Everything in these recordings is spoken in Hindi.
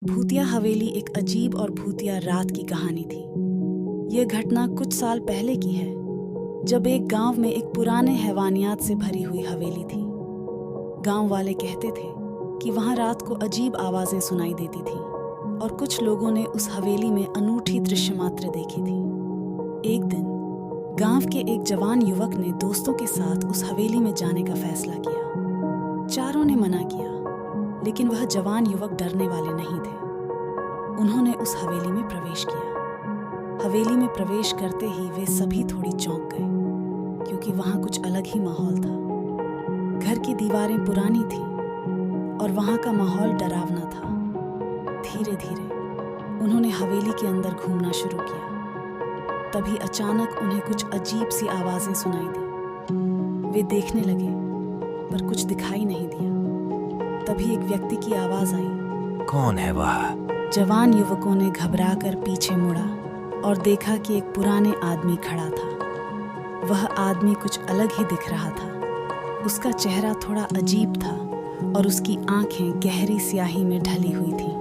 भूतिया हवेली एक अजीब और भूतिया रात की कहानी थी। यह घटना कुछ साल पहले की है, जब एक गांव में एक पुराने हैवानियात से भरी हुई हवेली थी। गांव वाले कहते थे कि वहां रात को अजीब आवाजें सुनाई देती थीं और कुछ लोगों ने उस हवेली में अनूठी दृश्य मात्र देखी थी। एक दिन गांव के एक जवान युवक ने दोस्तों के साथ उस हवेली में जाने का फैसला किया। चारों ने मना किया, लेकिन वह जवान युवक डरने वाले नहीं थे। उन्होंने उस हवेली में प्रवेश किया। हवेली में प्रवेश करते ही वे सभी थोड़ी चौंक गए, क्योंकि वहां कुछ अलग ही माहौल था। घर की दीवारें पुरानी थीं और वहां का माहौल डरावना था। धीरे धीरे उन्होंने हवेली के अंदर घूमना शुरू किया। तभी अचानक उन्हें कुछ अजीब सी आवाजें सुनाई दी। वे देखने लगे, पर कुछ दिखाई नहीं दिया। तभी एक व्यक्ति की आवाज आई, कौन है वह? जवान युवकों ने घबराकर पीछे मुड़ा और देखा कि एक पुराने आदमी खड़ा था। वह आदमी कुछ अलग ही दिख रहा था। उसका चेहरा थोड़ा अजीब था और उसकी आंखें गहरी स्याही में ढली हुई थीं।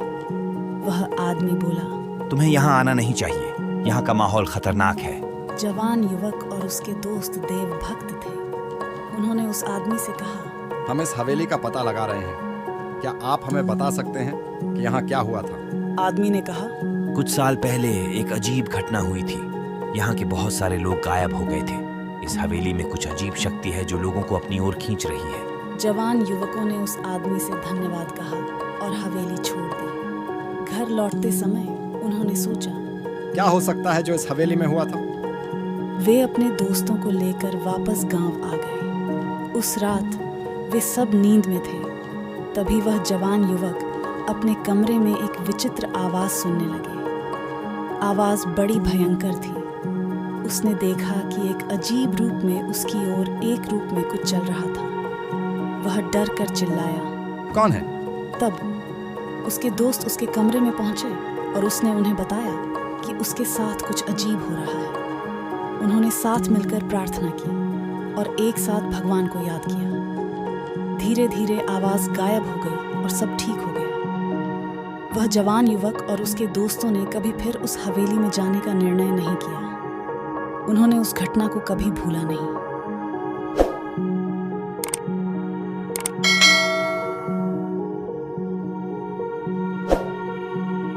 वह आदमी बोला, तुम्हें यहाँ आना नहीं चाहिए, यहाँ का माहौल खतरनाक है। जवान युवक और उसके दोस्त देवभक्त थे। उन्होंने उस आदमी से कहा, हम इस हवेली का पता लगा रहे हैं, क्या आप हमें बता सकते हैं कि यहाँ क्या हुआ था? आदमी ने कहा, कुछ साल पहले एक अजीब घटना हुई थी। यहाँ के बहुत सारे लोग गायब हो गए थे। इस हवेली में कुछ अजीब शक्ति है जो लोगों को अपनी ओर खींच रही है। जवान युवकों ने उस आदमी से धन्यवाद कहा और हवेली छोड़ दी। घर लौटते समय उन्होंने सोचा, क्या हो सकता है जो इस हवेली में हुआ था? वे अपने दोस्तों को लेकर वापस गांव आ गए। उस रात वे सब नींद में थे। तभी वह जवान युवक अपने कमरे में एक विचित्र आवाज सुनने लगे। आवाज बड़ी भयंकर थी। उसने देखा कि एक अजीब रूप में उसकी ओर एक रूप में कुछ चल रहा था। वह डर कर चिल्लाया, कौन है? तब उसके दोस्त उसके कमरे में पहुंचे और उसने उन्हें बताया कि उसके साथ कुछ अजीब हो रहा है। उन्होंने साथ मिलकर प्रार्थना की और एक साथ भगवान को याद किया। धीरे धीरे आवाज गायब हो गई और सब ठीक हो गया। वह जवान युवक और उसके दोस्तों ने कभी फिर उस हवेली में जाने का निर्णय नहीं किया। उन्होंने उस घटना को कभी भूला नहीं।